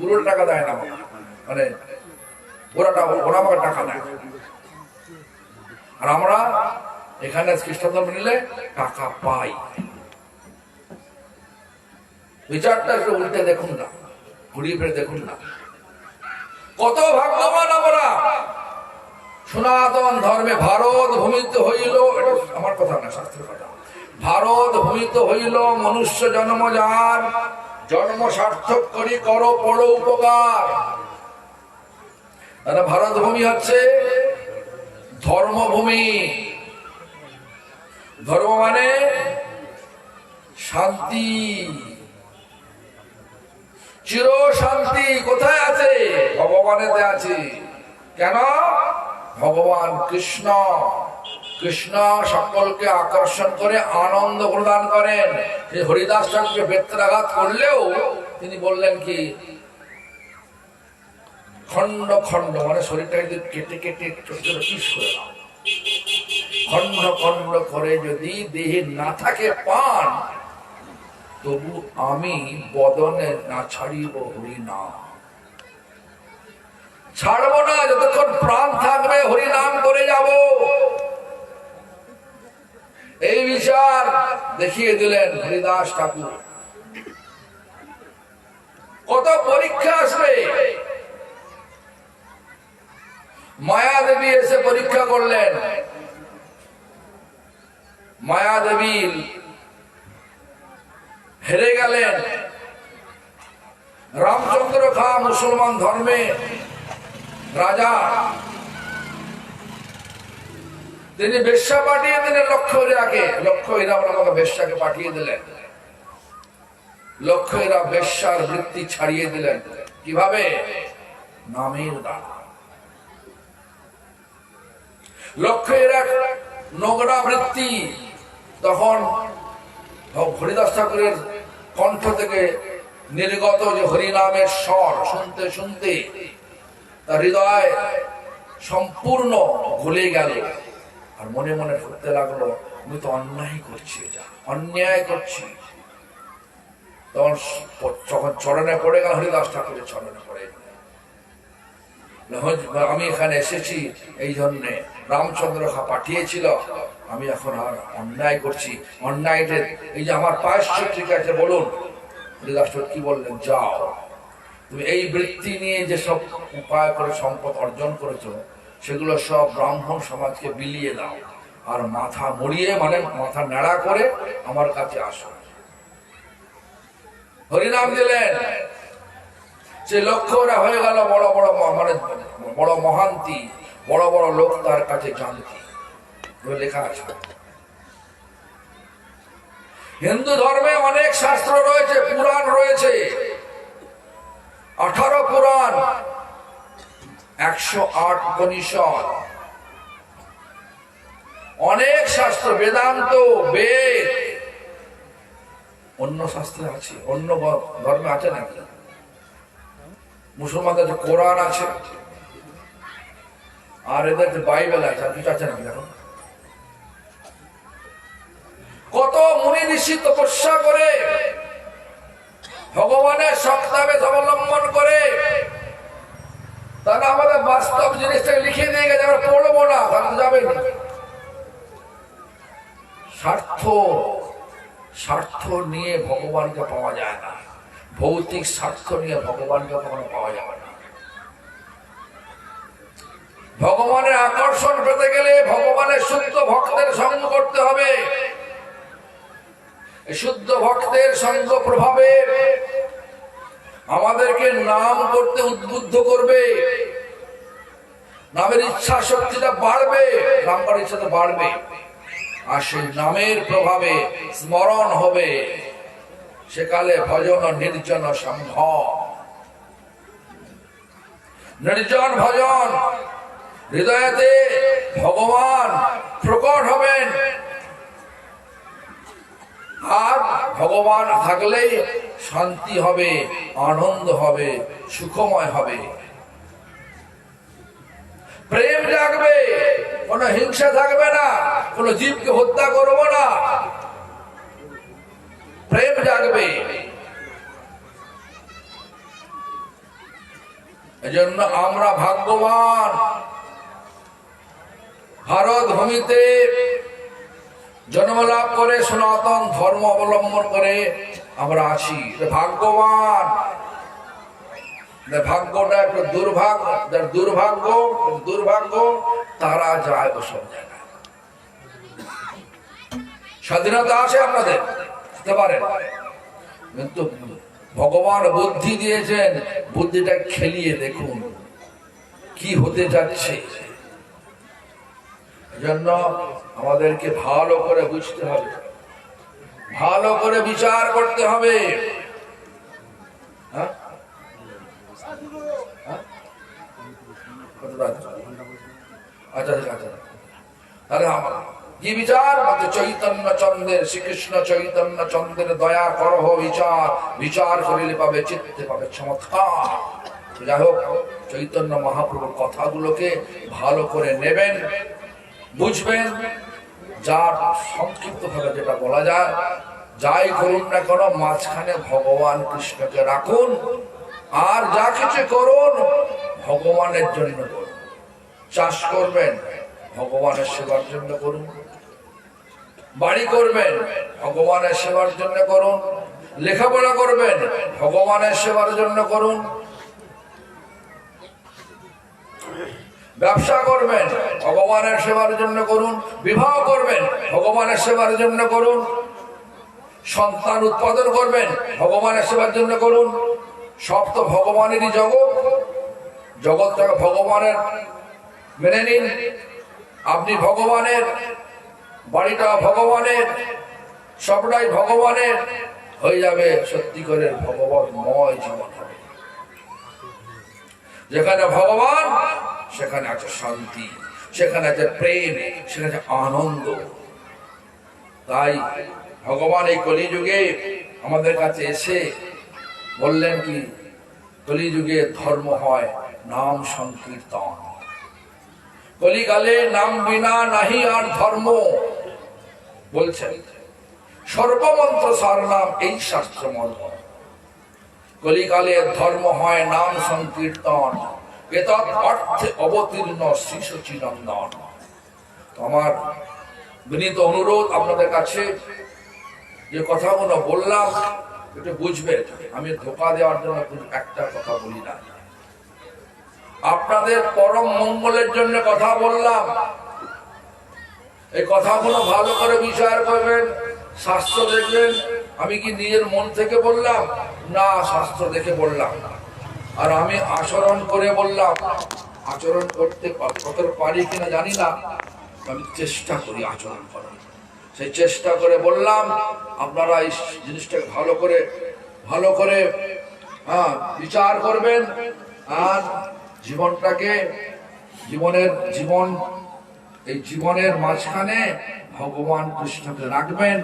গুরুর টাকা দেয় না, মানে ওরা আমাকে টাকা দেয়। আর আমরা এখানে খ্রিস্টান ধর্ম নিলে টাকা পাই। বিচারটা একটু উল্টে দেখুন না, ঘুরিয়ে ফিরে দেখুন না, কত ভাগ্যবান আমরা। সনাতন ধর্মে ভারত ভূমিত হইল, এটা আমার কথা না, শাস্ত্রের কথা। ভারত ভূমিত হইল মনুষ্য জন্ম যার, জন্ম সার্থক করি করো পড়ো উপকার। ভারত ভূমি হচ্ছে ধর্মভূমি। ধর্ম মানে শান্তি, চির শান্তি। কোথায় আছে? ভগবানেতে আছে। কেন? ভগবান কৃষ্ণ, কৃষ্ণ সকলকে আকর্ষণ করে আনন্দ প্রদান করেন। হরিদাস ঠাকুরকে বেত্রাঘাত করলেও তিনি বললেন কি, খন্ড খন্ড, মানে শরীরটাকে যদি কেটে কেটে ছোট ছোট পিস করে দাও, খন্ড খন্ড করে যদি দেহে না থাকে পান, তবু আমি বদনে না ছাড়িব হরি নাম। ছাড়বো না, যতক্ষণ প্রাণ থাকবে হরি নাম করে যাব। এই বিচার দেখিয়ে দিলেন হরিদাস ঠাকুর। কত পরীক্ষা আসবে। মায়া দেবী এসে পরীক্ষা করলেন। মায়া দেবী হেরে গেলেন। রামচন্দ্র খা মুসলমান ধর্মে রাজা, তিনি বেশ্যা পাঠিয়ে দিলেন লক্ষ্য হীরাকে। লক্ষ্য হীরা আমাকে বেশ্যাকে পাঠিয়ে দিলেন। লক্ষ্য হীরা বেশ্যার বৃত্তি ছাড়িয়ে দিলেন। কিভাবে? নামের দ্বারা। লক্ষ্য হীরা নোংরা বৃত্তি তখন হরিদাস ঠাকুরের কণ্ঠ থেকে নির্গত যে হরিনামের স্বর শুনতে শুনতে তার হৃদয় সম্পূর্ণ ভুলে গেল। আর মনে মনে ফুটতে লাগলো, আমি তো অন্যায় করছি, এটা অন্যায় করছি। তখন যখন চরণে পড়ে গেল, হরিদাস ঠাকুরের চরণে পড়ে গেল, আমি এখানে এসেছি এই জন্যে, রামচন্দ্র খা পাঠিয়েছিল, আমি এখন আর অন্যায় করছি, অন্যায়টা এই যে আমার প্রায়শ্চিত্ত ঠিক আছে বলুন। হরিদাস ঠাকুর কি বললেন? যাও, তুমি এই বৃত্তি নিয়ে যে সব উপায় করে সম্পদ অর্জন করেছো, সেগুলো সব ব্রাহ্মণ সমাজকে বিলিয়ে দাও, আর মাথা মুড়িয়ে, মানে মাথা নেড়া করে আমার কাছে আসো। হরিনাম দিলেন। সে লক্ষ্যরা হয়ে গেল বড় বড়, মানে বড় মহান্তি, বড় বড় লোক তার কাছে জানতি। লেখা আছে। হিন্দু ধর্মে অনেক শাস্ত্র রয়েছে, পুরাণ রয়েছে, 18 পুরাণ, 108 উপনিষদ, অনেক শাস্ত্র, বেদান্ত, বেদ। অন্য শাস্ত্রে আছে, অন্য ধর্মে আছে নাকি? মুসলমানদের কোরআন আছে, আর এদের বাইবেল আছে, আর কিছু আছে নাকি? দেখো কত মুনি ঋষি তপস্যা করে ভগবানের সত্তাবেশ অবলম্বন করে তারা আমাদের বাস্তব জিনিসটাকে লিখে দিয়ে গেছে, আমরা পড়বো না, তাহলে যাবে না। স্বার্থ নিয়ে ভগবানকে পাওয়া যায় না, ভৌতিক স্বার্থ নিয়ে ভগবানকে কখনো পাওয়া যাবে না। ভগবানের আকর্ষণ পেতে গেলে ভগবানের শুদ্ধ ভক্তের সঙ্গ করতে হবে। শুদ্ধ ভক্তের সঙ্গ প্রভাবে আমাদেরকে নাম করতে উদ্বুদ্ধ করবে, নামের ইচ্ছা শক্তিটা বাড়বে, নাম করার ইচ্ছাটা বাড়বে। আর সেই নামের প্রভাবে স্মরণ হবে, সেকালে ভজন নির্জন সংঘ, নির্জন ভজন, হৃদয়তে ভগবান প্রকট হবেন। আর ভগবান থাকলেই শান্তি হবে, আনন্দ হবে, সুখময় হবে, প্রেম জাগবে, কোন হিংসা থাকবে না, কোন জীবকে হত্যা করবো না, প্রেম জাগবে। এজন্য আমরা ভাগ্যবান, ভারত ভূমিতে জন্ম লাভ করে সনাতন ধর্ম অবলম্বন করে আমরা আছি, ভাগ্যবান। ভাগ্যটা একটু দুর্ভাগ্য, দুর্ভাগ্য দুর্ভাগ্য তারা যায় ওসব জায়গায়। স্বাধীনতা আছে আপনাদের, বুঝতে পারেন, কিন্তু ভগবান বুদ্ধি দিয়েছেন, বুদ্ধিটা খেলিয়ে দেখুন কি হতে যাচ্ছে। এজন্য আমাদেরকে ভালো করে বুঝতে হবে, ভালো করে বিচার করতে হবে। আচ্ছা আচ্ছা, তাহলে কি বিচার? চৈতন্য চন্দ্রের, শ্রীকৃষ্ণ চৈতন্য চন্দ্রের দয়া করহ বিচার, বিচার করিলে পাবে চিত্তে পাবে চমৎকার। যাই হোক, চৈতন্য মহাপ্রভুর কথাগুলোকে ভালো করে নেবেন, বুঝবেন। যার সংক্ষিপ্ত ভাবে যেটা বলা যায়, যাই করুন না কেন মাঝখানে ভগবান কৃষ্ণকে রাখুন, আর যা কিছু করুন ভগবানের জন্য করুন। চাষ করবেন ভগবানের সেবার জন্য করুন, বাড়ি করবেন ভগবানের সেবার জন্য করুন, লেখাপড়া করবেন ভগবানের সেবার জন্য করুন, ব্যবসা করবেন ভগবানের সেবার জন্য করুন, বিবাহ করবেন ভগবানের সেবার জন্য করুন, সন্তান উৎপাদন করবেন ভগবানের সেবার জন্য করুন। সব তো ভগবানেরই জগৎ, জগৎটাকে ভগবানের মেনে নিন। আপনি ভগবানের, বাড়িটা ভগবানের, সবটাই ভগবানের হয়ে যাবে, সত্যি করে ভগবানময় জীবন হবে। যেখানে ভগবান সেখানে আছে শান্তি, সেখানে আছে প্রেম, সেখানে আছে আনন্দ। তাই ভগবান এই কলিযুগে আমাদের কাছে এসে বললেন কি, কলিযুগে ধর্ম হয় নাম সংকীর্তন। কলিকালে নাম বিনা নাহি আর ধর্ম, বলছেন সর্বমন্ত্র সার নাম, এই শাস্ত্র মর্ম। কলিকালে ধর্ম হয় নাম সংকীর্তন, এতৎ অর্থে অবতীর্ণ শ্রী সচিনন্দন। আমার বিনীত অনুরোধ আপনাদের কাছে, যে কথাগুলো বললাম একটু বুঝবেন। আমি ধোঁকা দেওয়ার জন্য একটা কথা বলি না, আপনাদের পরম মঙ্গলের জন্য কথা বললাম। এই কথাগুলো ভালো করে বিচার করবেন, শাস্ত্র দেখবেন। আমি কি নিজের মন থেকে বললাম? না, শাস্ত্র দেখে বললাম। আর আমি আচরণ করে বললাম, আচরণ করতে কত পারি কিনা জানি না, আমি চেষ্টা করি আচরণ করার। সেই চেষ্টা করে বললাম, আপনারা এই জিনিসটাকে ভালো করে বিচার করবেন, আর জীবনটাকে জীবনের মাঝখানে ভগবান কৃষ্ণকে রাখবেন।